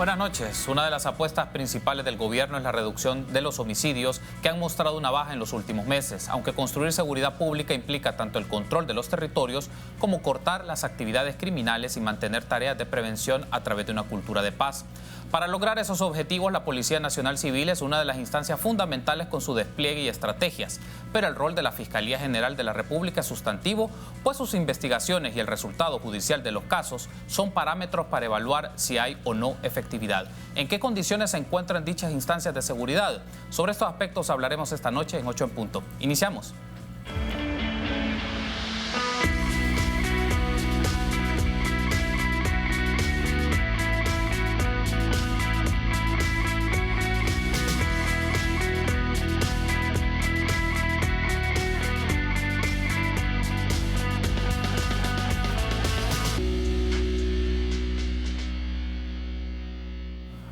Buenas noches. Una de las apuestas principales del gobierno es la reducción de los homicidios que han mostrado una baja en los últimos meses, aunque construir seguridad pública implica tanto el control de los territorios como cortar las actividades criminales y mantener tareas de prevención a través de una cultura de paz. Para lograr esos objetivos, la Policía Nacional Civil es una de las instancias fundamentales con su despliegue y estrategias, pero el rol de la Fiscalía General de la República es sustantivo, pues sus investigaciones y el resultado judicial de los casos son parámetros para evaluar si hay o no efectividad. ¿En qué condiciones se encuentran dichas instancias de seguridad? Sobre estos aspectos hablaremos esta noche en 8 en punto. Iniciamos.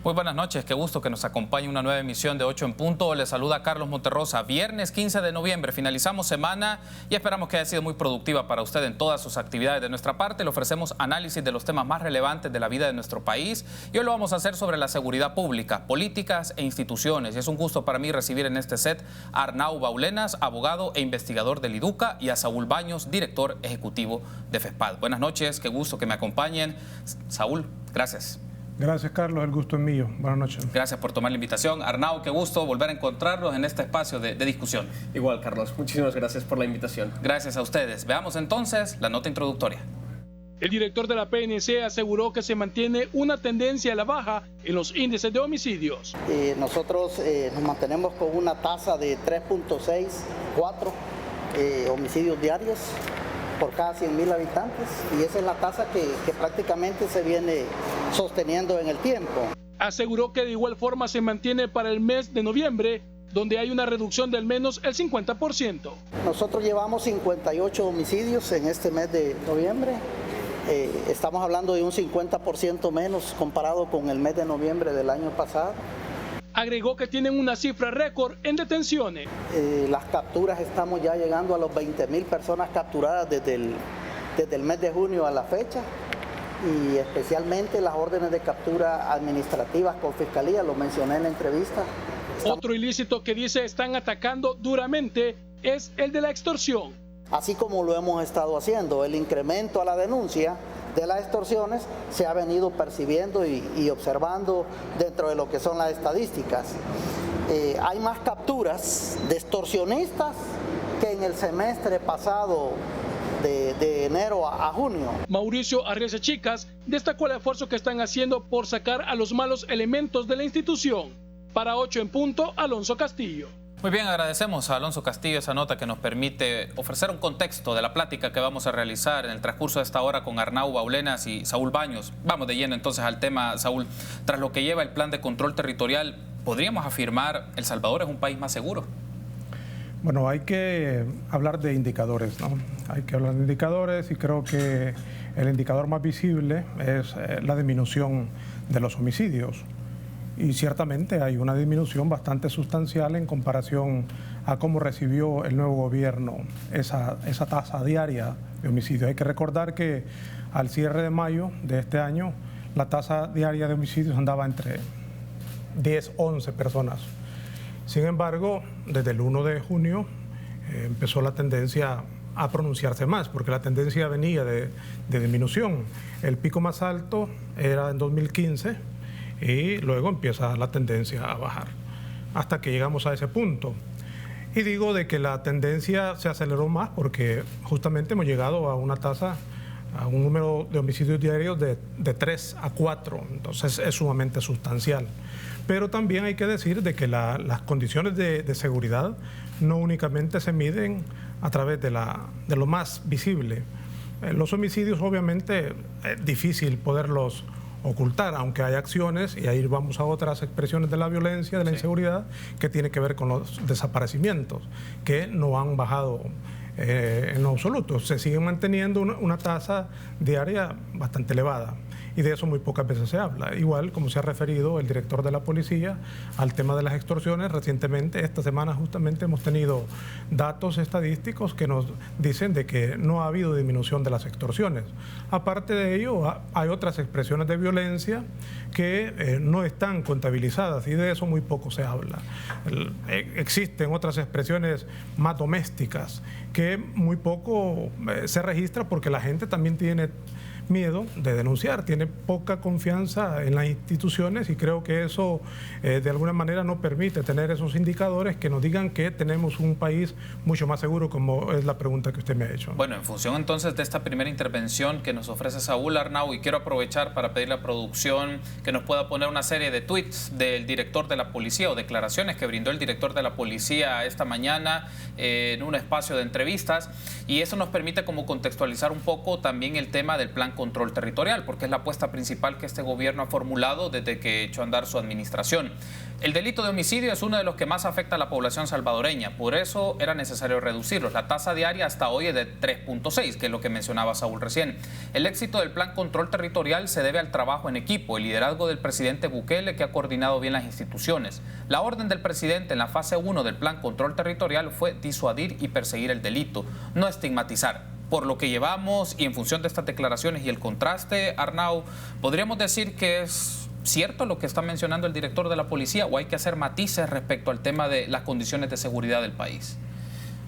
Muy buenas noches, qué gusto que nos acompañe una nueva emisión de 8 en punto. Les saluda Carlos Monterrosa. Viernes 15 de noviembre, finalizamos semana y esperamos que haya sido muy productiva para usted en todas sus actividades. De nuestra parte, le ofrecemos análisis de los temas más relevantes de la vida de nuestro país y hoy lo vamos a hacer sobre la seguridad pública, políticas e instituciones. Y es un gusto para mí recibir en este set a Arnau Baulenas, abogado e investigador del IDUCA, y a Saúl Baños, director ejecutivo de FESPAD. Buenas noches, qué gusto que me acompañen. Saúl, gracias. Gracias, Carlos, el gusto es mío. Buenas noches. Gracias por tomar la invitación. Arnau, qué gusto volver a encontrarnos en este espacio de discusión. Igual, Carlos, muchísimas gracias por la invitación. Gracias a ustedes. Veamos entonces la nota introductoria. El director de la PNC aseguró que se mantiene una tendencia a la baja en los índices de homicidios. Nosotros nos mantenemos con una tasa de 3.64 homicidios diarios por cada 100.000 habitantes, y esa es la tasa que prácticamente se viene sosteniendo en el tiempo. Aseguró que de igual forma se mantiene para el mes de noviembre, donde hay una reducción de al menos el 50%. Nosotros llevamos 58 homicidios en este mes de noviembre. Estamos hablando de un 50% menos comparado con el mes de noviembre del año pasado. Agregó que tienen una cifra récord en detenciones. Las capturas, estamos ya llegando a los 20.000 personas capturadas desde el mes de junio a la fecha, y especialmente las órdenes de captura administrativas con Fiscalía, lo mencioné en la entrevista. Otro ilícito que dice están atacando duramente es el de la extorsión. Así como lo hemos estado haciendo, el incremento a la denuncia de las extorsiones se ha venido percibiendo y observando dentro de lo que son las estadísticas. Hay más capturas de extorsionistas que en el semestre pasado de enero a junio. Mauricio Arriaza Chicas destacó el esfuerzo que están haciendo por sacar a los malos elementos de la institución. Para 8 en punto, Alonso Castillo. Muy bien, agradecemos a Alonso Castillo esa nota que nos permite ofrecer un contexto de la plática que vamos a realizar en el transcurso de esta hora con Arnau Baulenas y Saúl Baños. Vamos de lleno entonces al tema, Saúl. Tras lo que lleva el plan de control territorial, ¿podríamos afirmar El Salvador es un país más seguro? Bueno, hay que hablar de indicadores, ¿no? Hay que hablar de indicadores, y creo que el indicador más visible es la disminución de los homicidios. Y ciertamente hay una disminución bastante sustancial en comparación a cómo recibió el nuevo gobierno esa tasa diaria de homicidios. Hay que recordar que al cierre de mayo de este año, la tasa diaria de homicidios andaba entre 10, 11 personas. Sin embargo, desde el 1 de junio empezó la tendencia a pronunciarse más, porque la tendencia venía de disminución. El pico más alto era en 2015, y luego empieza la tendencia a bajar, hasta que llegamos a ese punto. Y digo de que la tendencia se aceleró más porque justamente hemos llegado a una tasa, a un número de homicidios diarios de 3 a 4, entonces es sumamente sustancial. Pero también hay que decir de que las condiciones de seguridad no únicamente se miden a través de lo más visible. Los homicidios obviamente es difícil poderlos ocultar, aunque hay acciones, y ahí vamos a otras expresiones de la violencia, de la inseguridad, que tiene que ver con los desaparecimientos, que no han bajado en lo absoluto. Se sigue manteniendo una tasa diaria bastante elevada. y de eso muy pocas veces se habla. Igual como se ha referido el director de la policía al tema de las extorsiones, recientemente, esta semana justamente hemos tenido datos estadísticos que nos dicen de que no ha habido disminución de las extorsiones. Aparte de ello, hay otras expresiones de violencia que no están contabilizadas y de eso muy poco se habla. Existen otras expresiones más domésticas que muy poco se registra porque la gente también tiene miedo de denunciar, tiene poca confianza en las instituciones y creo que eso de alguna manera no permite tener esos indicadores que nos digan que tenemos un país mucho más seguro, como es la pregunta que usted me ha hecho. Bueno, en función entonces de esta primera intervención que nos ofrece Saúl Arnau, y quiero aprovechar para pedirle a producción que nos pueda poner una serie de tweets del director de la policía o declaraciones que brindó el director de la policía esta mañana en un espacio de entrevistas, y eso nos permite como contextualizar un poco también el tema del plan control territorial, porque es la apuesta principal que este gobierno ha formulado desde que echó a andar su administración. El delito de homicidio es uno de los que más afecta a la población salvadoreña, por eso era necesario reducirlos. La tasa diaria hasta hoy es de 3.6, que es lo que mencionaba Saúl recién. El éxito del plan control territorial se debe al trabajo en equipo, el liderazgo del presidente Bukele, que ha coordinado bien las instituciones. La orden del presidente en la fase 1 del plan control territorial fue disuadir y perseguir el delito, no estigmatizar. Por lo que llevamos y en función de estas declaraciones y el contraste, Arnau, ¿podríamos decir que es cierto lo que está mencionando el director de la policía o hay que hacer matices respecto al tema de las condiciones de seguridad del país?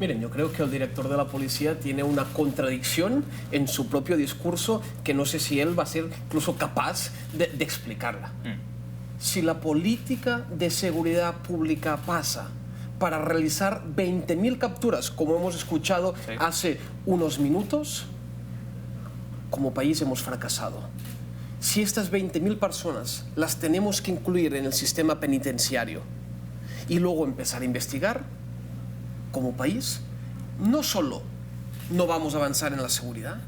Miren, yo creo que el director de la policía tiene una contradicción en su propio discurso que no sé si él va a ser incluso capaz de explicarla. Si la política de seguridad pública pasa para realizar 20.000 capturas, como hemos escuchado hace unos minutos, como país hemos fracasado. Si estas 20.000 personas las tenemos que incluir en el sistema penitenciario y luego empezar a investigar, como país, no solo no vamos a avanzar en la seguridad,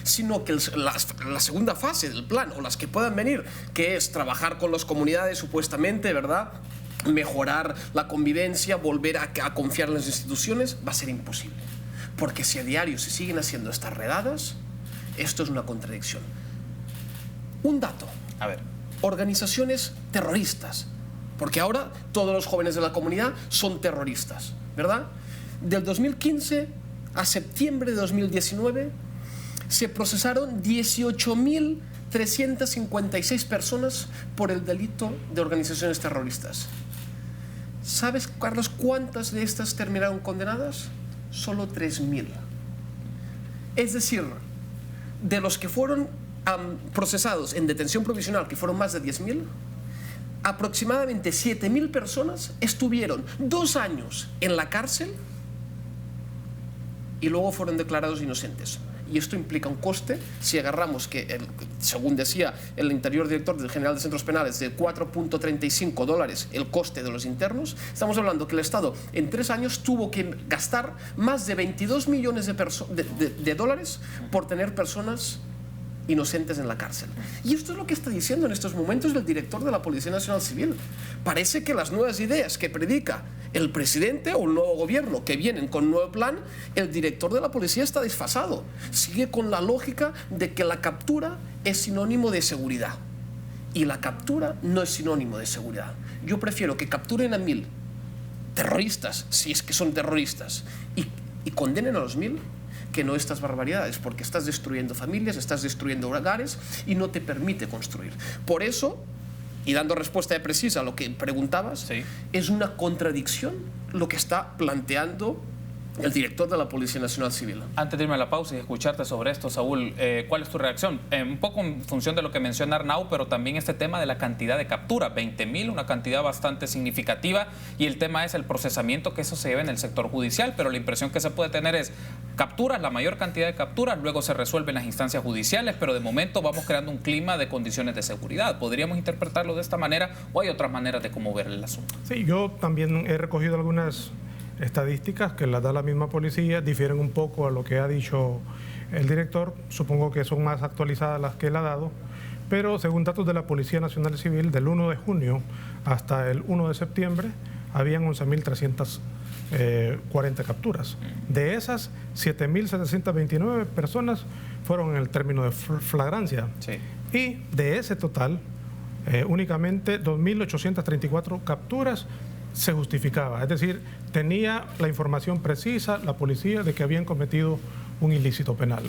sino que la segunda fase del plan, o las que puedan venir, que es trabajar con las comunidades supuestamente, ¿verdad?, mejorar la convivencia, volver a confiar en las instituciones, va a ser imposible. Porque si a diario se siguen haciendo estas redadas, esto es una contradicción. Un dato. A ver. Organizaciones terroristas. Porque ahora todos los jóvenes de la comunidad son terroristas, ¿verdad? Del 2015 a septiembre de 2019 se procesaron 18.356 personas por el delito de organizaciones terroristas. ¿Sabes, Carlos, cuántas de estas terminaron condenadas? Solo 3.000. Es decir, de los que fueron procesados en detención provisional, que fueron más de 10.000, aproximadamente 7.000 personas estuvieron 2 años en la cárcel y luego fueron declarados inocentes. Y esto implica un coste, si agarramos que, según decía el anterior director del General de Centros Penales, de $4.35 el coste de los internos, estamos hablando que el Estado en 3 años tuvo que gastar más de 22 millones de dólares por tener personas inocentes en la cárcel. Y esto es lo que está diciendo en estos momentos el director de la Policía Nacional Civil. Parece que las nuevas ideas que predica el presidente o el nuevo gobierno que vienen con un nuevo plan, el director de la policía está desfasado. Sigue con la lógica de que la captura es sinónimo de seguridad. Y la captura no es sinónimo de seguridad. Yo prefiero que capturen a 1.000 terroristas, si es que son terroristas, y condenen a los 1.000, que no estas barbaridades, porque estás destruyendo familias, estás destruyendo hogares y no te permite construir. Por eso, y dando respuesta precisa a lo que preguntabas, es una contradicción lo que está planteando el director de la Policía Nacional Civil. Antes de irme a la pausa y escucharte sobre esto, Saúl, ¿cuál es tu reacción? Un poco en función de lo que menciona Arnau, pero también este tema de la cantidad de captura, 20.000, una cantidad bastante significativa, y el tema es el procesamiento que eso se lleva en el sector judicial, pero la impresión que se puede tener es capturas, la mayor cantidad de capturas, luego se resuelven las instancias judiciales, pero de momento vamos creando un clima de condiciones de seguridad. ¿Podríamos interpretarlo de esta manera o hay otras maneras de cómo ver el asunto? Sí, yo también he recogido algunas estadísticas que las da la misma policía, difieren un poco a lo que ha dicho el director, supongo que son más actualizadas las que él ha dado, pero según datos de la Policía Nacional Civil, del 1 de junio hasta el 1 de septiembre, habían 11.340 capturas. De esas, 7.729 personas fueron en el término de flagrancia. Y de ese total, únicamente 2.834 capturas se justificaba, es decir, tenía la información precisa la policía de que habían cometido un ilícito penal.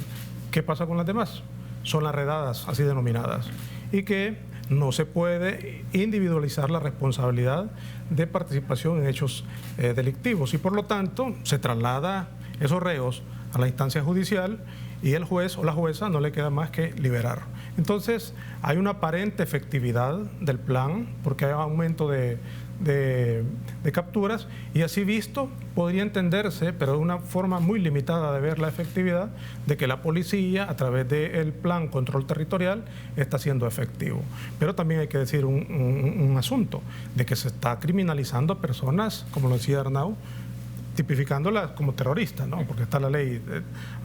¿Qué pasa con las demás? Son las redadas, así denominadas, y que no se puede individualizar la responsabilidad de participación en hechos delictivos, y por lo tanto se traslada esos reos a la instancia judicial y el juez o la jueza no le queda más que liberar. Entonces hay una aparente efectividad del plan porque hay aumento de capturas, y así visto podría entenderse, pero de una forma muy limitada de ver la efectividad, de que la policía a través del plan control territorial está siendo efectivo. Pero también hay que decir un asunto, de que se está criminalizando a personas, como lo decía Arnau, tipificándolas como terroristas, ¿no? Porque está la ley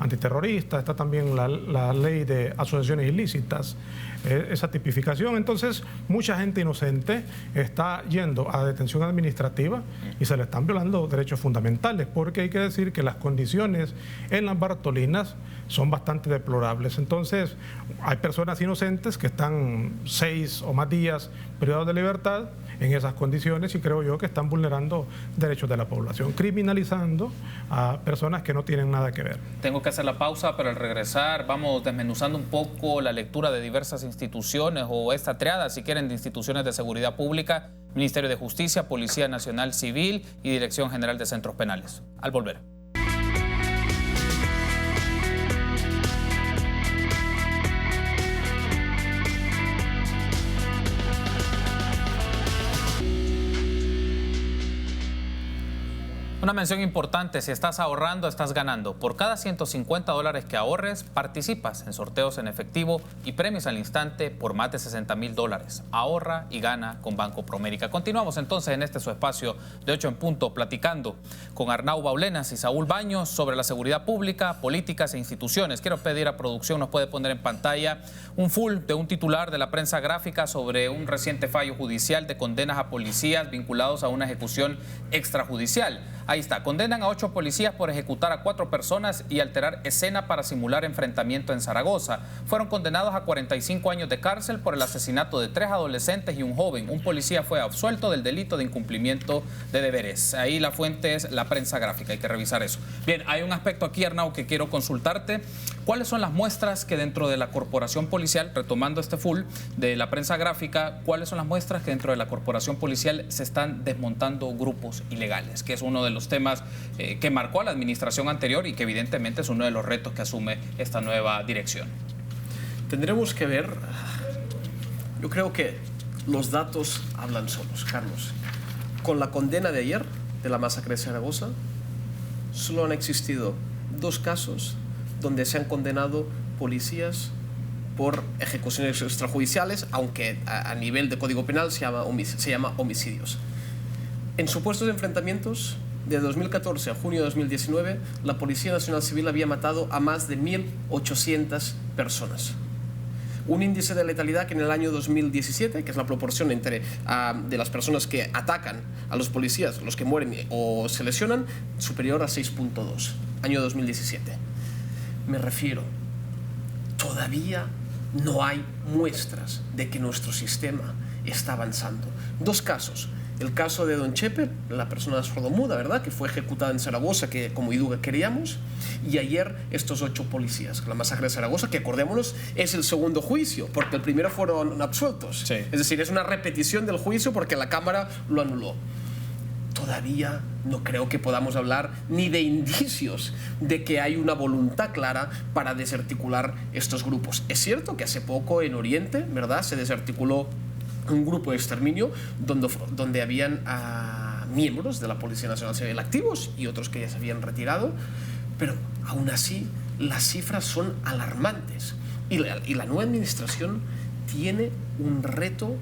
antiterrorista, está también la ley de asociaciones ilícitas, esa tipificación. Entonces, mucha gente inocente está yendo a detención administrativa y se le están violando derechos fundamentales, porque hay que decir que las condiciones en las Bartolinas son bastante deplorables. Entonces, hay personas inocentes que están 6 o más días privados de libertad en esas condiciones, y creo yo que están vulnerando derechos de la población, criminalizando a personas que no tienen nada que ver. Tengo que hacer la pausa, pero al regresar vamos desmenuzando un poco la lectura de diversas instituciones, o esta triada, si quieren, de instituciones de seguridad pública: Ministerio de Justicia, Policía Nacional Civil y Dirección General de Centros Penales. Al volver. Una mención importante: si estás ahorrando, estás ganando. Por cada $150 que ahorres, participas en sorteos en efectivo y premios al instante por más de $60,000. Ahorra y gana con Banco Promérica. Continuamos entonces en este su espacio de 8 en punto, platicando con Arnau Baulenas y Saúl Baños sobre la seguridad pública, políticas e instituciones. Quiero pedir a producción, nos puede poner en pantalla un full de un titular de la prensa gráfica sobre un reciente fallo judicial de condenas a policías vinculados a una ejecución extrajudicial. Ahí está: condenan a 8 policías por ejecutar a 4 personas y alterar escena para simular enfrentamiento en Zaragoza. Fueron condenados a 45 años de cárcel por el asesinato de 3 adolescentes y un joven. Un policía fue absuelto del delito de incumplimiento de deberes. Ahí la fuente es la prensa gráfica, hay que revisar eso. Bien, hay un aspecto aquí, Arnau, que quiero consultarte. ¿Cuáles son las muestras que dentro de la corporación policial, retomando este full de la prensa gráfica, cuáles son las muestras que dentro de la corporación policial se están desmontando grupos ilegales? Que es uno de los temas que marcó a la administración anterior y que evidentemente es uno de los retos que asume esta nueva dirección. Tendremos que ver, yo creo que los datos hablan solos, Carlos. Con la condena de ayer de la masacre de Zaragoza, solo han existido 2 casos donde se han condenado policías por ejecuciones extrajudiciales, aunque a nivel de Código Penal se llama homicidios. En supuestos enfrentamientos, de 2014 a junio de 2019, la Policía Nacional Civil había matado a más de 1.800 personas. Un índice de letalidad que en el año 2017, que es la proporción entre de las personas que atacan a los policías, los que mueren o se lesionan, superior a 6.2, año 2017. Me refiero, todavía no hay muestras de que nuestro sistema está avanzando. 2 casos. El caso de Don Chepe, la persona sordomuda, ¿verdad?, que fue ejecutada en Zaragoza, que como IDUGA queríamos, y ayer estos 8 policías. La masacre de Zaragoza, que acordémonos, es el segundo juicio, porque el primero fueron absueltos. Sí. Es decir, es una repetición del juicio porque la Cámara lo anuló. Todavía no creo que podamos hablar ni de indicios de que hay una voluntad clara para desarticular estos grupos. Es cierto que hace poco en Oriente, ¿verdad?, se desarticuló un grupo de exterminio donde habían miembros de la Policía Nacional Civil activos y otros que ya se habían retirado, pero aún así las cifras son alarmantes y la nueva administración tiene un reto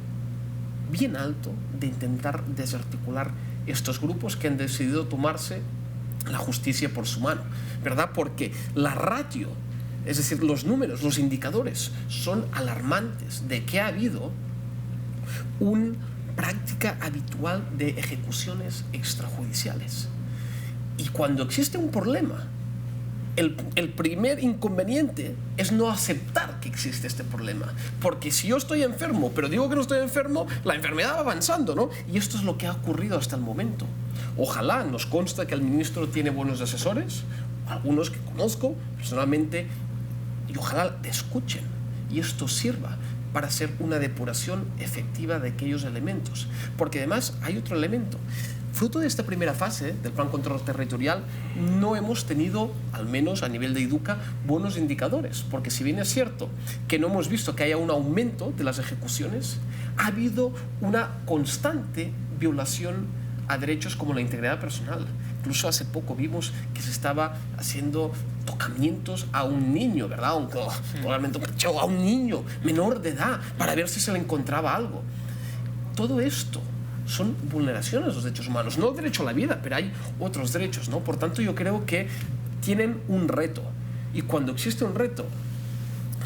bien alto de intentar desarticular estos grupos que han decidido tomarse la justicia por su mano, ¿verdad? Porque la ratio, es decir, los números, los indicadores son alarmantes de que ha habido una práctica habitual de ejecuciones extrajudiciales. Y cuando existe un problema, el primer inconveniente es no aceptar que existe este problema. Porque si yo estoy enfermo, pero digo que no estoy enfermo, la enfermedad va avanzando, ¿no? Y esto es lo que ha ocurrido hasta el momento. Ojalá nos consta que el ministro tiene buenos asesores, algunos que conozco personalmente, y ojalá le escuchen y esto sirva para hacer una depuración efectiva de aquellos elementos. Porque además hay otro elemento. Fruto de esta primera fase del Plan Control Territorial, no hemos tenido, al menos a nivel de IDUCA, buenos indicadores. Porque si bien es cierto que no hemos visto que haya un aumento de las ejecuciones, ha habido una constante violación a derechos como la integridad personal. Incluso hace poco vimos que se estaba haciendo tocamientos a un niño, ¿verdad? A un niño menor de edad para ver si se le encontraba algo. Todo esto son vulneraciones de los derechos humanos, no el derecho a la vida, pero hay otros derechos, ¿no? Por tanto, yo creo que tienen un reto, y cuando existe un reto,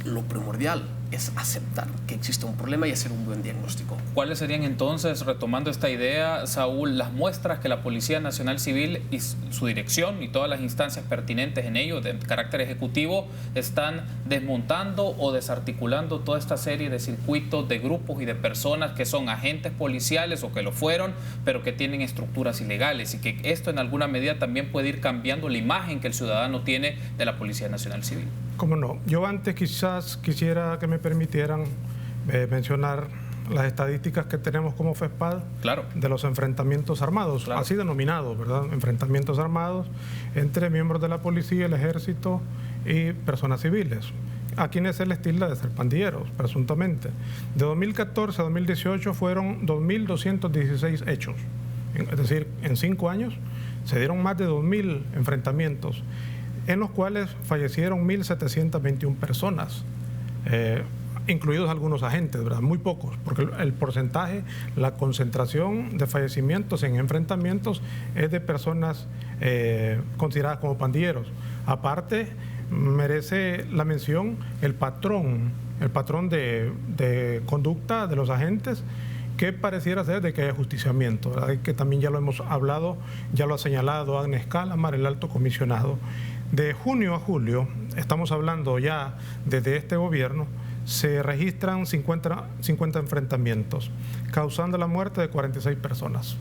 lo primordial es aceptar que existe un problema y hacer un buen diagnóstico. ¿Cuáles serían entonces, retomando esta idea, Saúl, las muestras que la Policía Nacional Civil y su dirección y todas las instancias pertinentes en ello, de carácter ejecutivo, están desmontando o desarticulando toda esta serie de circuitos de grupos y de personas que son agentes policiales o que lo fueron, pero que tienen estructuras ilegales, y que esto en alguna medida también puede ir cambiando la imagen que el ciudadano tiene de la Policía Nacional Civil? ¿Cómo no? Yo antes quizás quisiera que me permitieran mencionar las estadísticas que tenemos como FESPAD, claro, de los enfrentamientos armados, claro, así denominados, ¿verdad? Enfrentamientos armados entre miembros de la policía, el ejército y personas civiles, a quienes se les tilda de ser pandilleros, presuntamente. De 2014 a 2018 fueron 2.216 hechos, es decir, en 5 años se dieron más de 2.000 enfrentamientos, en los cuales fallecieron 1.721 personas, incluidos algunos agentes, ¿verdad? Muy pocos, porque el porcentaje, la concentración de fallecimientos en enfrentamientos es de personas consideradas como pandilleros. Aparte, merece la mención el patrón de conducta de los agentes, que pareciera ser de que hay ajusticiamiento, ¿verdad? Que también ya lo hemos hablado, ya lo ha señalado Agnes Calamar, el alto comisionado. De junio a julio, estamos hablando ya desde este gobierno, se registran 50 enfrentamientos, causando la muerte de 46 personas.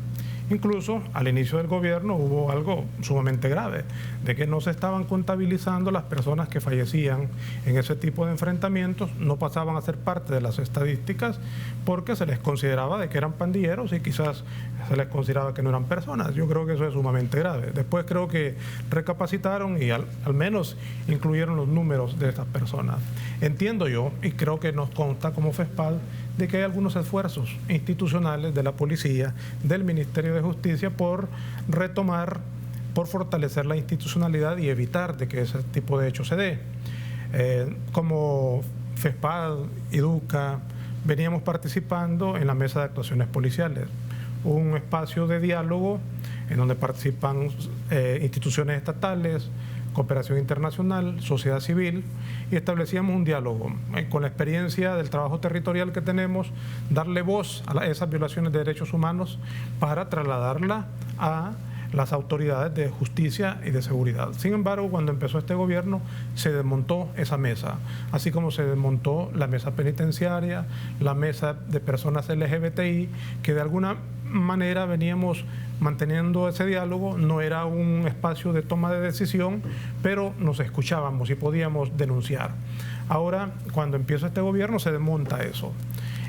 Incluso al inicio del gobierno hubo algo sumamente grave, de que no se estaban contabilizando las personas que fallecían en ese tipo de enfrentamientos, no pasaban a ser parte de las estadísticas porque se les consideraba de que eran pandilleros y quizás se les consideraba que no eran personas. Yo creo que eso es sumamente grave. Después creo que recapacitaron y al menos incluyeron los números de estas personas. Entiendo yo, y creo que nos consta como FESPAD, de que hay algunos esfuerzos institucionales de la policía, del Ministerio de Justicia, por retomar, por fortalecer la institucionalidad y evitar de que ese tipo de hechos se dé. Como FESPAD, IDUCA, veníamos participando en la mesa de actuaciones policiales, un espacio de diálogo en donde participan instituciones estatales, cooperación internacional, sociedad civil, y establecíamos un diálogo con la experiencia del trabajo territorial que tenemos, darle voz a esas violaciones de derechos humanos para trasladarla a las autoridades de justicia y de seguridad. Sin embargo, cuando empezó este gobierno, se desmontó esa mesa, así como se desmontó la mesa penitenciaria, la mesa de personas LGBTI, que de alguna manera veníamos manteniendo ese diálogo. No era un espacio de toma de decisión, pero nos escuchábamos y podíamos denunciar. Ahora, cuando empieza este gobierno, se desmonta eso.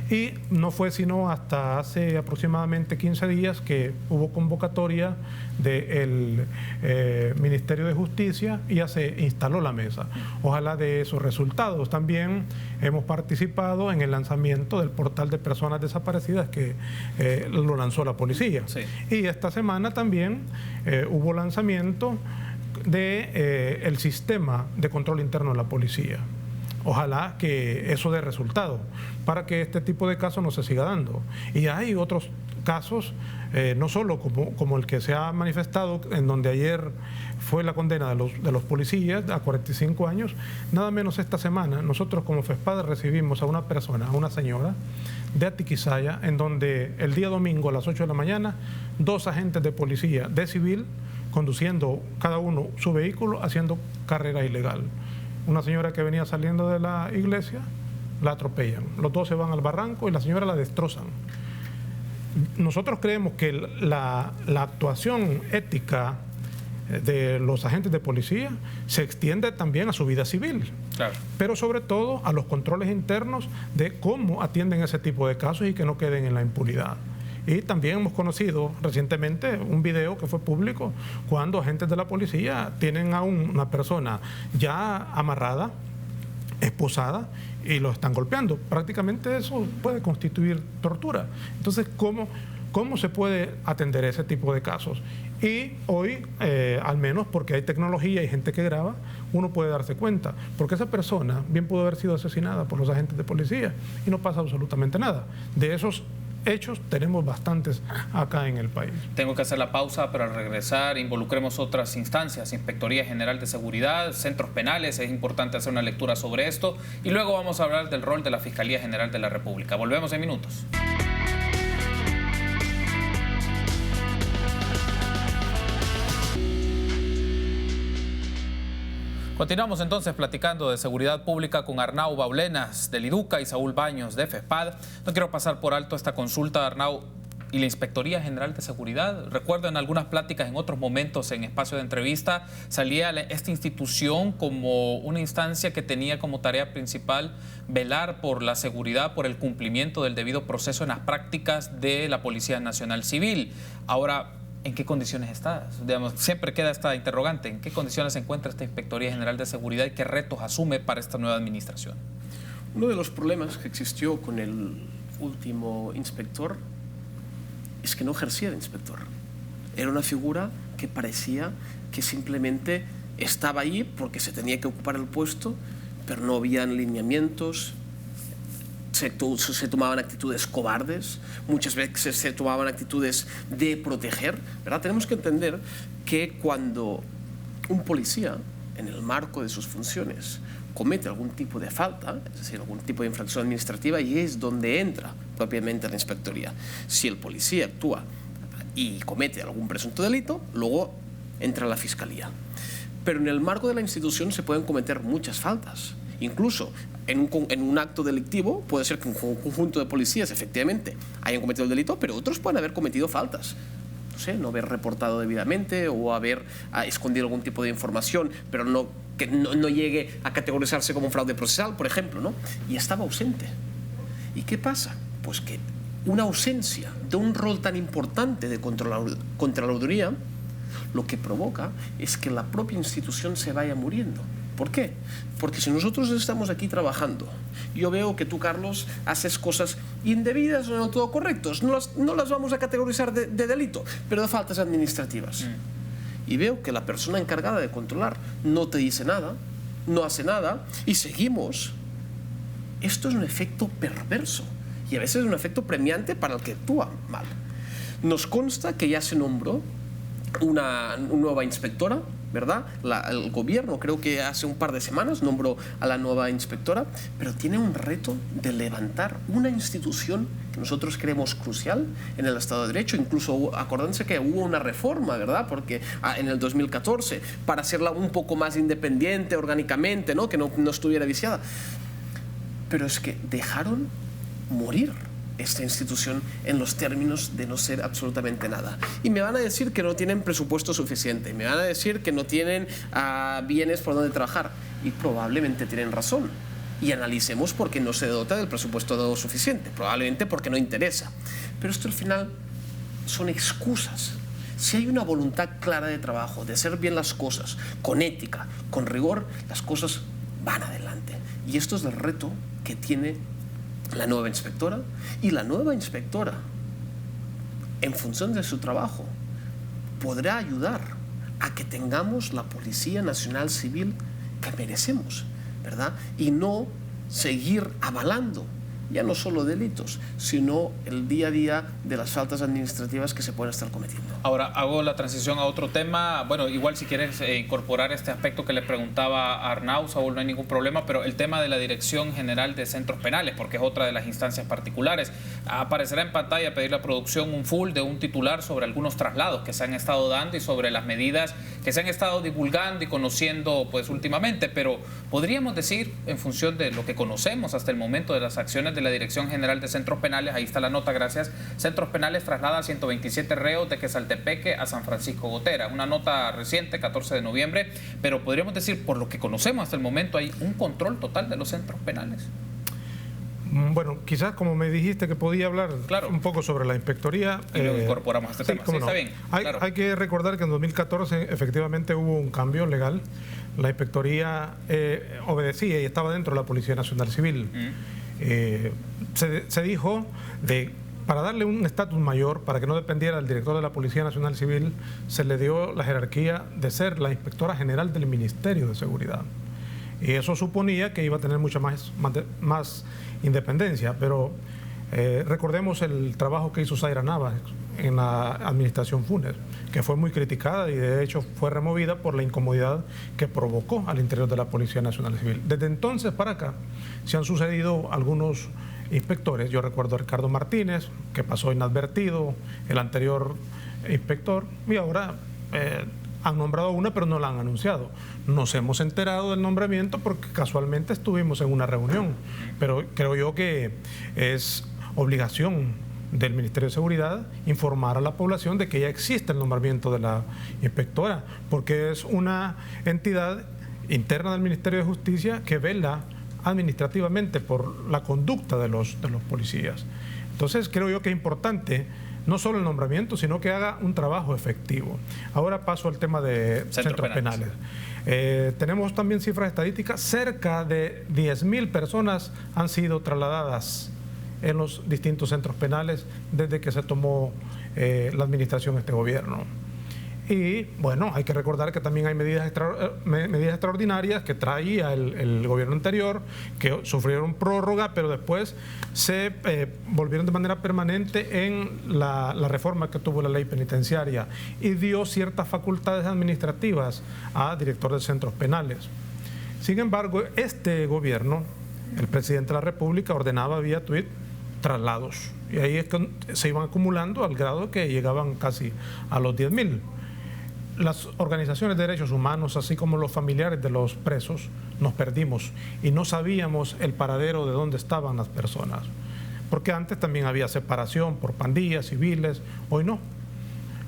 Y no fue sino hasta hace aproximadamente 15 días que hubo convocatoria del Ministerio de Justicia y ya se instaló la mesa. Ojalá de esos resultados. También hemos participado en el lanzamiento del portal de personas desaparecidas que lo lanzó la policía. Sí. Y esta semana también hubo lanzamiento del sistema de control interno de la policía. Ojalá que eso dé resultado para que este tipo de casos no se siga dando. Y hay otros casos, no solo como el que se ha manifestado, en donde ayer fue la condena de los policías a 45 años, nada menos esta semana nosotros como FESPAD recibimos a una persona, a una señora de Atiquizaya, en donde el día domingo a las 8 de la mañana 2 agentes de policía de civil conduciendo cada uno su vehículo, haciendo carrera ilegal. Una señora que venía saliendo de la iglesia, la atropellan. Los dos se van al barranco y la señora la destrozan. Nosotros creemos que la actuación ética de los agentes de policía se extiende también a su vida civil, claro, pero sobre todo a los controles internos de cómo atienden ese tipo de casos y que no queden en la impunidad. Y también hemos conocido recientemente un video que fue público cuando agentes de la policía tienen a una persona ya amarrada, esposada, y lo están golpeando. Prácticamente eso puede constituir tortura. Entonces, ¿cómo se puede atender ese tipo de casos? Y hoy, al menos porque hay tecnología y gente que graba, uno puede darse cuenta. Porque esa persona bien pudo haber sido asesinada por los agentes de policía y no pasa absolutamente nada. De esos hechos tenemos bastantes acá en el país. Tengo que hacer la pausa, pero al regresar involucremos otras instancias, Inspectoría General de Seguridad, centros penales, es importante hacer una lectura sobre esto y luego vamos a hablar del rol de la Fiscalía General de la República. Volvemos en minutos. Continuamos entonces platicando de seguridad pública con Arnau Baulenas del IDUCA y Saúl Baños de FESPAD. No quiero pasar por alto esta consulta, Arnau, y la Inspectoría General de Seguridad. Recuerdo en algunas pláticas, en otros momentos, en espacio de entrevista, salía esta institución como una instancia que tenía como tarea principal velar por la seguridad, por el cumplimiento del debido proceso en las prácticas de la Policía Nacional Civil. Ahora, ¿en qué condiciones está? Digamos, siempre queda esta interrogante. ¿En qué condiciones se encuentra esta Inspectoría General de Seguridad y qué retos asume para esta nueva administración? Uno de los problemas que existió con el último inspector es que no ejercía de inspector. Era una figura que parecía que simplemente estaba ahí porque se tenía que ocupar el puesto, pero no había lineamientos. Se tomaban actitudes cobardes, muchas veces se tomaban actitudes de proteger, ¿verdad? Tenemos que entender que cuando un policía, en el marco de sus funciones, comete algún tipo de falta, es decir, algún tipo de infracción administrativa, y es donde entra propiamente la inspectoría. Si el policía actúa y comete algún presunto delito, luego entra la fiscalía. Pero en el marco de la institución se pueden cometer muchas faltas. Incluso en un acto delictivo puede ser que un conjunto de policías efectivamente hayan cometido el delito, pero otros pueden haber cometido faltas. No sé, no haber reportado debidamente o haber escondido algún tipo de información, pero que no llegue a categorizarse como un fraude procesal, por ejemplo, ¿no? Y estaba ausente. ¿Y qué pasa? Pues que una ausencia de un rol tan importante de contraloría lo que provoca es que la propia institución se vaya muriendo. ¿Por qué? Porque si nosotros estamos aquí trabajando, yo veo que tú, Carlos, haces cosas indebidas o no todo correctos, no las vamos a categorizar de delito, pero de faltas administrativas. Y veo que la persona encargada de controlar no te dice nada, no hace nada, y seguimos. Esto es un efecto perverso, y a veces es un efecto premiante para el que actúa mal. Nos consta que ya se nombró una nueva inspectora, ¿verdad? El gobierno, creo que hace un par de semanas, nombró a la nueva inspectora, pero tiene un reto de levantar una institución que nosotros creemos crucial en el Estado de Derecho. Incluso, acuérdense que hubo una reforma, ¿verdad? Porque en el 2014, para hacerla un poco más independiente orgánicamente, ¿no? Que no estuviera viciada. Pero es que dejaron morir esta institución en los términos de no ser absolutamente nada. Y me van a decir que no tienen presupuesto suficiente, me van a decir que no tienen bienes por donde trabajar, y probablemente tienen razón. Y analicemos por qué no se dota del presupuesto suficiente, probablemente porque no interesa. Pero esto al final son excusas. Si hay una voluntad clara de trabajo, de hacer bien las cosas, con ética, con rigor, las cosas van adelante. Y esto es el reto que tiene la nueva inspectora, y la nueva inspectora, en función de su trabajo, podrá ayudar a que tengamos la Policía Nacional Civil que merecemos, ¿verdad? Y no seguir avalando ya no solo delitos, sino el día a día de las faltas administrativas que se pueden estar cometiendo. Ahora hago la transición a otro tema. Bueno, igual si quieres incorporar este aspecto que le preguntaba a Arnau, Saúl, no hay ningún problema, pero el tema de la Dirección General de Centros Penales, porque es otra de las instancias particulares. Aparecerá en pantalla, pedir la producción un full de un titular sobre algunos traslados que se han estado dando y sobre las medidas que se han estado divulgando y conociendo pues últimamente, pero podríamos decir, en función de lo que conocemos hasta el momento de las acciones de la Dirección General de Centros Penales, ahí está la nota, gracias, Centros Penales traslada a 127 reos de Quesaltepeque a San Francisco Gotera, una nota reciente, 14 de noviembre, pero podríamos decir, por lo que conocemos hasta el momento, hay un control total de los centros penales. Bueno, quizás como me dijiste que podía hablar un poco sobre la inspectoría. Y luego incorporamos este tema. Sí, está bien. Hay que recordar que en 2014 efectivamente hubo un cambio legal. La inspectoría obedecía y estaba dentro de la Policía Nacional Civil. Se dijo para darle un estatus mayor, para que no dependiera del director de la Policía Nacional Civil, se le dio la jerarquía de ser la inspectora general del Ministerio de Seguridad. Y eso suponía que iba a tener mucha más independencia, pero recordemos el trabajo que hizo Zaira Navas en la administración Funes, que fue muy criticada y de hecho fue removida por la incomodidad que provocó al interior de la Policía Nacional Civil. Desde entonces para acá se han sucedido algunos inspectores. Yo recuerdo a Ricardo Martínez, que pasó inadvertido, el anterior inspector, y ahora han nombrado una, pero no la han anunciado. Nos hemos enterado del nombramiento porque casualmente estuvimos en una reunión, pero creo yo que es obligación del Ministerio de Seguridad informar a la población de que ya existe el nombramiento de la inspectora, porque es una entidad interna del Ministerio de Justicia que vela administrativamente por la conducta de los policías. Entonces creo yo que es importante no solo el nombramiento, sino que haga un trabajo efectivo. Ahora paso al tema de centros penales. Tenemos también cifras estadísticas, cerca de 10.000 personas han sido trasladadas en los distintos centros penales desde que se tomó la administración de este gobierno. Y bueno, hay que recordar que también hay medidas extraordinarias que traía el gobierno anterior, que sufrieron prórroga, pero después se volvieron de manera permanente en la reforma que tuvo la ley penitenciaria y dio ciertas facultades administrativas a director de centros penales. Sin embargo, este gobierno, el presidente de la República, ordenaba vía tuit traslados. Y ahí es que se iban acumulando al grado que llegaban casi a los 10.000. Las organizaciones de derechos humanos, así como los familiares de los presos, nos perdimos y no sabíamos el paradero de dónde estaban las personas. Porque antes también había separación por pandillas civiles, hoy no.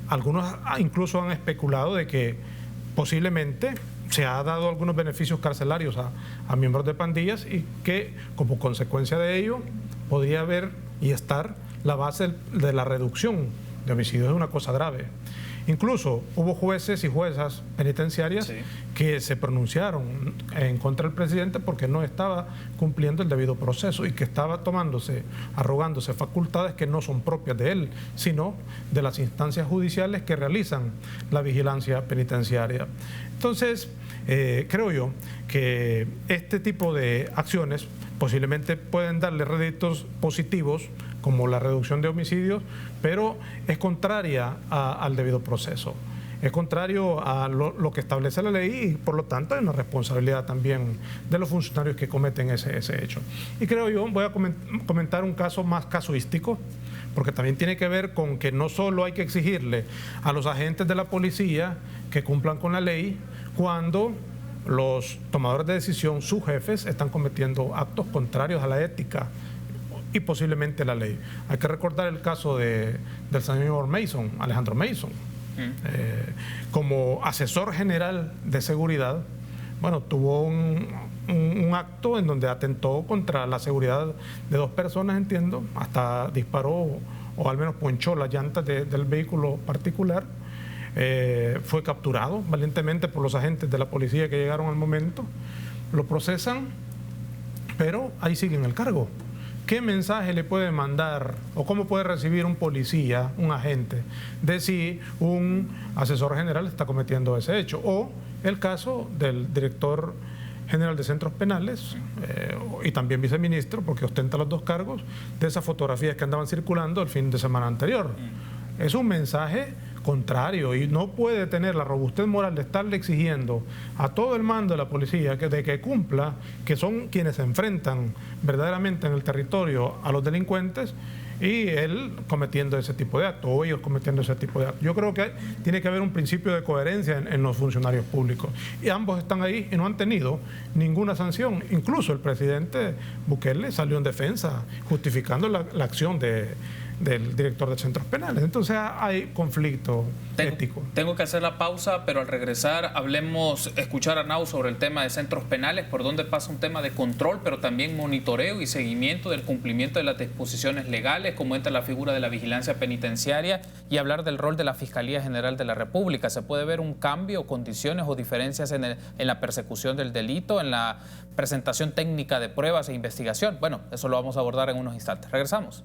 Algunos incluso han especulado de que posiblemente se ha dado algunos beneficios carcelarios a miembros de pandillas y que como consecuencia de ello podría haber y estar la base de la reducción de homicidios. Es una cosa grave. Incluso hubo jueces y juezas penitenciarias que se pronunciaron en contra del presidente porque no estaba cumpliendo el debido proceso y que estaba arrogándose facultades que no son propias de él, sino de las instancias judiciales que realizan la vigilancia penitenciaria. Entonces, creo yo que este tipo de acciones posiblemente pueden darle réditos positivos como la reducción de homicidios, pero es contraria al debido proceso. Es contrario a lo que establece la ley y por lo tanto hay una responsabilidad también de los funcionarios que cometen ese hecho. Y creo yo, voy a comentar un caso más casuístico, porque también tiene que ver con que no solo hay que exigirle a los agentes de la policía que cumplan con la ley cuando los tomadores de decisión, sus jefes, están cometiendo actos contrarios a la ética y posiblemente la ley. Hay que recordar el caso del señor Mason, Alejandro Mason, como asesor general de seguridad. Bueno, tuvo un acto en donde atentó contra la seguridad de 2 personas, entiendo, hasta disparó o al menos ponchó las llantas del vehículo particular. Fue capturado valientemente por los agentes de la policía que llegaron al momento, lo procesan, pero ahí sigue en el cargo. ¿Qué mensaje le puede mandar o cómo puede recibir un policía, un agente, de si un asesor general está cometiendo ese hecho? O el caso del director general de centros penales y también viceministro, porque ostenta los dos cargos, de esas fotografías que andaban circulando el fin de semana anterior. Es un mensaje contrario y no puede tener la robustez moral de estarle exigiendo a todo el mando de la policía de que cumpla, que son quienes se enfrentan verdaderamente en el territorio a los delincuentes, y él cometiendo ese tipo de actos, o ellos cometiendo ese tipo de actos. Yo creo que tiene que haber un principio de coherencia en los funcionarios públicos. Y ambos están ahí y no han tenido ninguna sanción. Incluso el presidente Bukele salió en defensa, justificando la acción del director de centros penales. Entonces hay conflicto ético. Tengo que hacer la pausa, pero al regresar escuchar a Arnau sobre el tema de centros penales, por donde pasa un tema de control, pero también monitoreo y seguimiento del cumplimiento de las disposiciones legales, cómo entra la figura de la vigilancia penitenciaria, y hablar del rol de la Fiscalía General de la República. ¿Se puede ver un cambio, condiciones o diferencias en la persecución del delito, en la presentación técnica de pruebas e investigación? Bueno, eso lo vamos a abordar en unos instantes. Regresamos.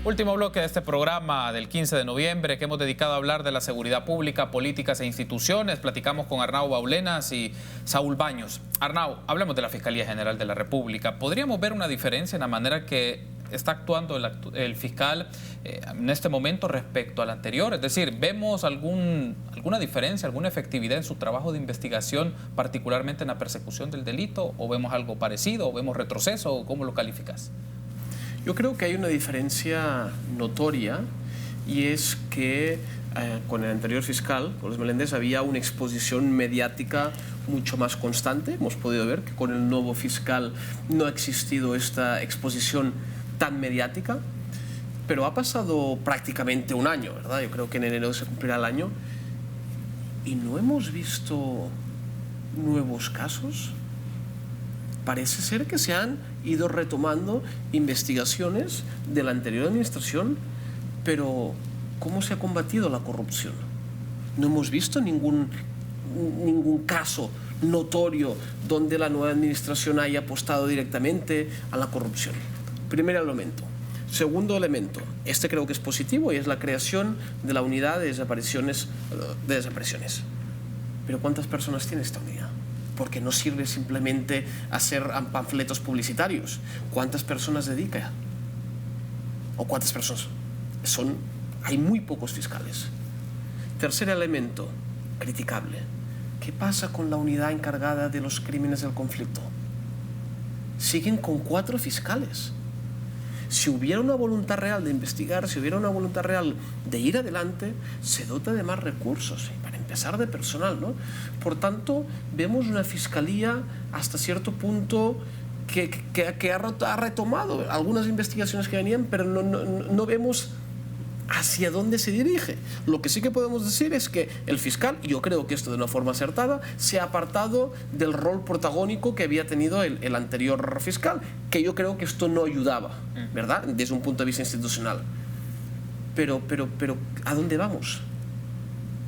Último bloque de este programa del 15 de noviembre que hemos dedicado a hablar de la seguridad pública, políticas e instituciones. Platicamos con Arnau Baulenas y Saúl Baños. Arnau, hablemos de la Fiscalía General de la República. ¿Podríamos ver una diferencia en la manera que está actuando el fiscal en este momento respecto al anterior? Es decir, ¿vemos alguna diferencia, alguna efectividad en su trabajo de investigación, particularmente en la persecución del delito? ¿O vemos algo parecido? ¿O vemos retroceso? ¿Cómo lo calificas? Yo creo que hay una diferencia notoria, y es que con el anterior fiscal, Carlos Meléndez, había una exposición mediática mucho más constante. Hemos podido ver que con el nuevo fiscal no ha existido esta exposición tan mediática, pero ha pasado prácticamente un año, ¿verdad? Yo creo que en enero se cumplirá el año y no hemos visto nuevos casos. Parece ser que se han ido retomando investigaciones de la anterior administración, pero ¿cómo se ha combatido la corrupción? No hemos visto ningún caso notorio donde la nueva administración haya apostado directamente a la corrupción. Primer elemento. Segundo elemento, este creo que es positivo, y es la creación de la unidad de desapariciones. Pero ¿cuántas personas tiene esta unidad? Porque no sirve simplemente hacer panfletos publicitarios. ¿Cuántas personas dedica? ¿O cuántas personas? Hay muy pocos fiscales. Tercer elemento, criticable. ¿Qué pasa con la unidad encargada de los crímenes del conflicto? Siguen con 4 fiscales. Si hubiera una voluntad real de investigar, si hubiera una voluntad real de ir adelante, se dota de más recursos, para empezar de personal, ¿no? Por tanto, vemos una fiscalía hasta cierto punto que ha retomado algunas investigaciones que venían, pero no vemos hacia dónde se dirige. Lo que sí que podemos decir es que el fiscal, y yo creo que esto de una forma acertada, se ha apartado del rol protagónico que había tenido el anterior fiscal, que yo creo que esto no ayudaba, ¿verdad? Desde un punto de vista institucional. Pero ¿a dónde vamos?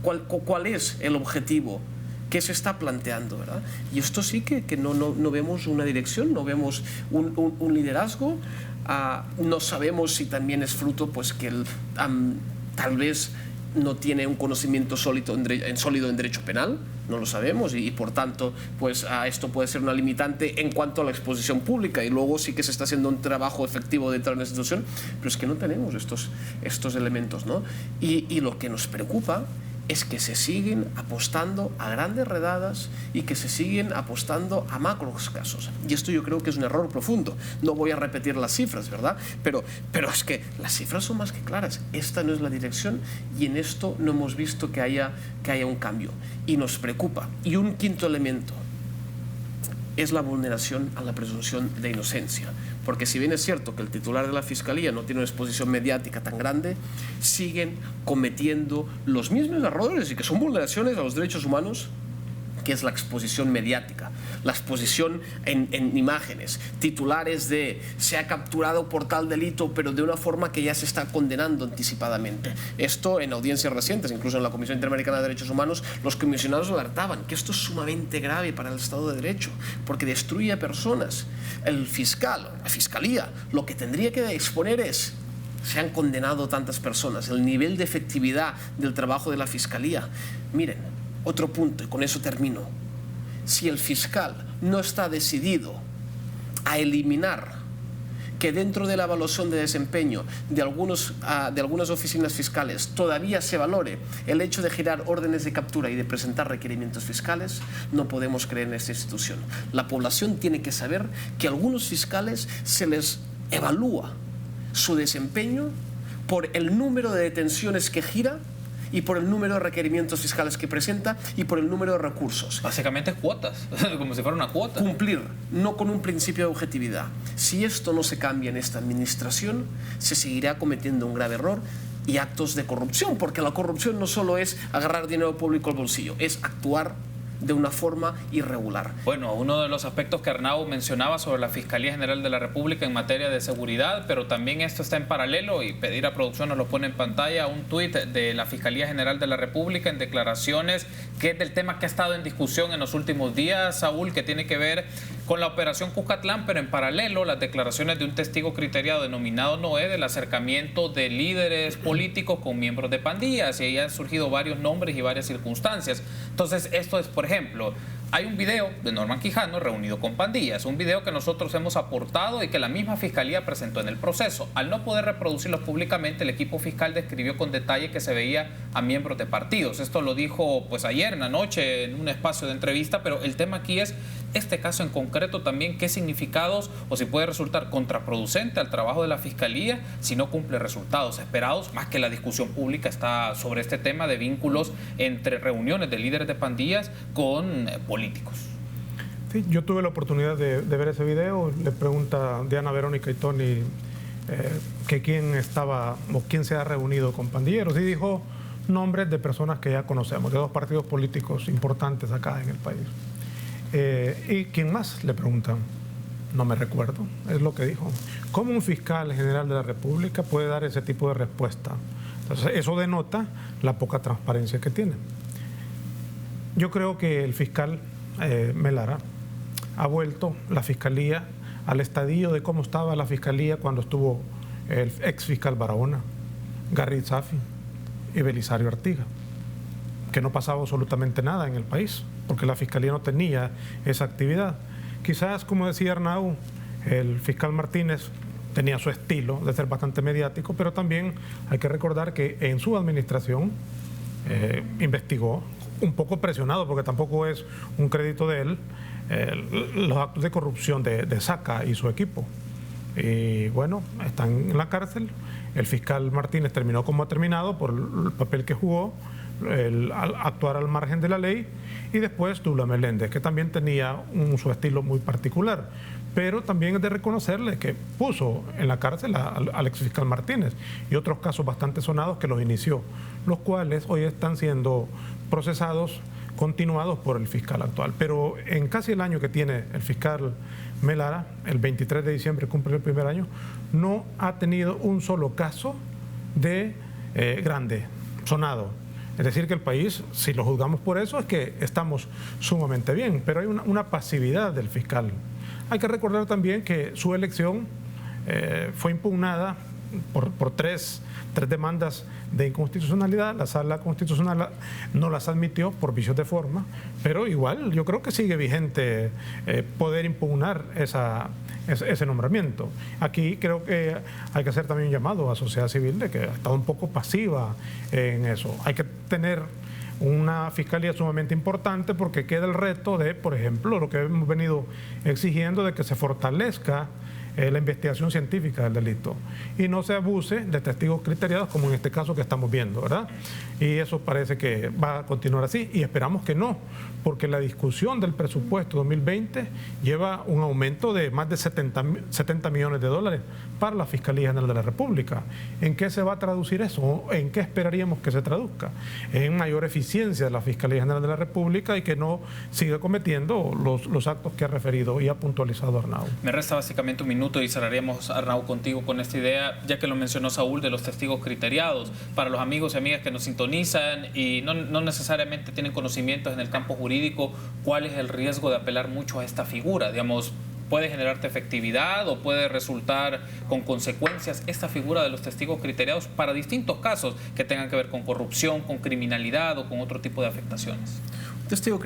¿Cuál es el objetivo? ¿Qué se está planteando, verdad? Y esto sí que no vemos una dirección, no vemos un liderazgo. No sabemos si también es fruto, pues, que tal vez no tiene un conocimiento sólido en derecho penal, no lo sabemos, y por tanto, pues, esto puede ser una limitante en cuanto a la exposición pública, y luego sí que se está haciendo un trabajo efectivo dentro de la institución, pero es que no tenemos estos elementos, ¿no? Y lo que nos preocupa es que se siguen apostando a grandes redadas y que se siguen apostando a macros casos. Y esto yo creo que es un error profundo. No voy a repetir las cifras, ¿verdad? Pero es que las cifras son más que claras. Esta no es la dirección, y en esto no hemos visto que haya un cambio. Y nos preocupa. Y un quinto elemento es la vulneración a la presunción de inocencia. Porque si bien es cierto que el titular de la Fiscalía no tiene una exposición mediática tan grande, siguen cometiendo los mismos errores, y que son vulneraciones a los derechos humanos que es la exposición mediática, la exposición en imágenes, titulares de se ha capturado por tal delito, pero de una forma que ya se está condenando anticipadamente. Esto en audiencias recientes, incluso en la Comisión Interamericana de Derechos Humanos, los comisionados alertaban que esto es sumamente grave para el Estado de Derecho, porque destruye a personas. El fiscal, la fiscalía, lo que tendría que exponer es: se han condenado tantas personas, el nivel de efectividad del trabajo de la fiscalía. Miren, otro punto, y con eso termino. Si el fiscal no está decidido a eliminar que dentro de la evaluación de desempeño de algunas oficinas fiscales todavía se valore el hecho de girar órdenes de captura y de presentar requerimientos fiscales, no podemos creer en esta institución. La población tiene que saber que a algunos fiscales se les evalúa su desempeño por el número de detenciones que gira y por el número de requerimientos fiscales que presenta y por el número de recursos. Básicamente cuotas, como si fuera una cuota. Cumplir, no con un principio de objetividad. Si esto no se cambia en esta administración, se seguirá cometiendo un grave error y actos de corrupción, porque la corrupción no solo es agarrar dinero público al bolsillo, es actuar de una forma irregular. Bueno, uno de los aspectos que Arnau mencionaba sobre la Fiscalía General de la República en materia de seguridad, pero también esto está en paralelo, y pedir a producción nos lo pone en pantalla, un tuit de la Fiscalía General de la República en declaraciones que es del tema que ha estado en discusión en los últimos días, Saúl, que tiene que ver con la operación Cuscatlán, pero en paralelo las declaraciones de un testigo criteriado denominado Noé del acercamiento de líderes políticos con miembros de pandillas, y ahí han surgido varios nombres y varias circunstancias. Entonces, esto es, por ejemplo, hay un video de Norman Quijano reunido con pandillas, un video que nosotros hemos aportado y que la misma Fiscalía presentó en el proceso. Al no poder reproducirlos públicamente, el equipo fiscal describió con detalle que se veía a miembros de partidos. Esto lo dijo pues ayer en la noche en un espacio de entrevista, pero el tema aquí es este caso en concreto también, qué significados o si puede resultar contraproducente al trabajo de la Fiscalía si no cumple resultados esperados, más que la discusión pública está sobre este tema de vínculos entre reuniones de líderes de pandillas con políticos. Sí, yo tuve la oportunidad de ver ese video. Le pregunta Diana Verónica y Tony que quién estaba o quién se ha reunido con pandilleros, y dijo nombres de personas que ya conocemos, de dos partidos políticos importantes acá en el país. ¿Y quién más? Le preguntan. No me recuerdo, es lo que dijo. ¿Cómo un fiscal general de la República puede dar ese tipo de respuesta? Entonces, eso denota la poca transparencia que tiene. Yo creo que el fiscal Melara ha vuelto la Fiscalía al estadio de cómo estaba la Fiscalía cuando estuvo el ex fiscal Barahona, Garrit Safi y Belisario Artiga, que no pasaba absolutamente nada en el país, porque la Fiscalía no tenía esa actividad. Quizás, como decía Arnau, el fiscal Martínez tenía su estilo de ser bastante mediático, pero también hay que recordar que en su administración investigó, un poco presionado, porque tampoco es un crédito de él, los actos de corrupción de Saca y su equipo. Y bueno, están en la cárcel. El fiscal Martínez terminó como ha terminado por el papel que jugó, al actuar al margen de la ley, y después Dula Meléndez, que también tenía su estilo muy particular, pero también es de reconocerle que puso en la cárcel al exfiscal Martínez y otros casos bastante sonados que los inició, los cuales hoy están siendo procesados, continuados por el fiscal actual. Pero en casi el año que tiene el fiscal Melara, el 23 de diciembre cumple el primer año, no ha tenido un solo caso de grande, sonado. Es decir, que el país, si lo juzgamos por eso, es que estamos sumamente bien, pero hay una pasividad del fiscal. Hay que recordar también que su elección fue impugnada por tres demandas de inconstitucionalidad. La Sala Constitucional no las admitió por vicios de forma, pero igual yo creo que sigue vigente poder impugnar ese nombramiento. Aquí creo que hay que hacer también un llamado a la sociedad civil de que ha estado un poco pasiva en eso. Hay que tener una fiscalía sumamente importante, porque queda el reto de, por ejemplo, lo que hemos venido exigiendo, de que se fortalezca la investigación científica del delito y no se abuse de testigos criteriados como en este caso que estamos viendo, ¿verdad? Y eso parece que va a continuar así y esperamos que no, porque la discusión del presupuesto 2020 lleva un aumento de más de 70 millones de dólares para la Fiscalía General de la República. ¿En qué se va a traducir eso? ¿En qué esperaríamos que se traduzca? En mayor eficiencia de la Fiscalía General de la República y que no siga cometiendo los actos que ha referido y ha puntualizado Arnau. Me resta básicamente un minuto y cerraríamos, Arnau, contigo con esta idea, ya que lo mencionó Saúl, de los testigos criteriados. Para los amigos y amigas que nos sintonizan y no necesariamente tienen conocimientos en el campo jurídico, ¿cuál es el riesgo de apelar mucho a esta figura? Digamos, ¿puede generarte efectividad o puede resultar con consecuencias esta figura de los testigos criteriados para distintos casos que tengan que ver con corrupción, con criminalidad o con otro tipo de afectaciones? Un testigo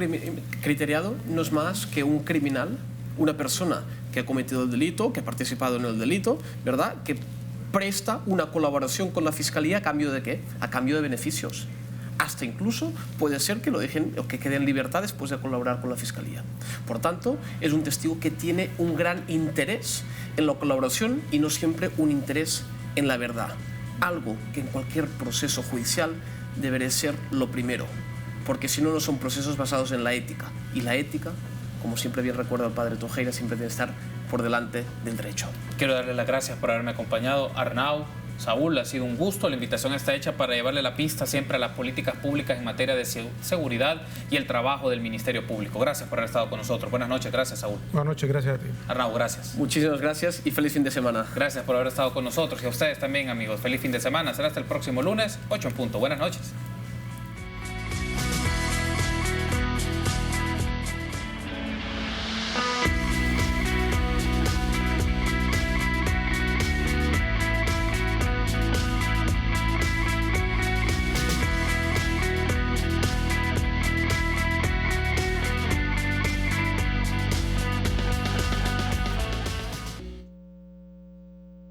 criteriado no es más que un criminal, una persona que ha cometido el delito, que ha participado en el delito, ¿verdad?, que presta una colaboración con la Fiscalía a cambio de ¿qué? A cambio de beneficios. Hasta incluso puede ser que lo dejen o que quede en libertad después de colaborar con la Fiscalía. Por tanto, es un testigo que tiene un gran interés en la colaboración y no siempre un interés en la verdad. Algo que en cualquier proceso judicial debería ser lo primero, porque si no, no son procesos basados en la ética. Y la ética, como siempre bien recuerda el padre Tojeira, siempre debe estar por delante del derecho. Quiero darle las gracias por haberme acompañado, Arnau, Saúl, ha sido un gusto. La invitación está hecha para llevarle la pista siempre a las políticas públicas en materia de seguridad y el trabajo del Ministerio Público. Gracias por haber estado con nosotros. Buenas noches, gracias, Saúl. Buenas noches, gracias a ti. Arnau, gracias. Muchísimas gracias y feliz fin de semana. Gracias por haber estado con nosotros y a ustedes también, amigos. Feliz fin de semana. Será hasta el próximo lunes, 8 en punto. Buenas noches.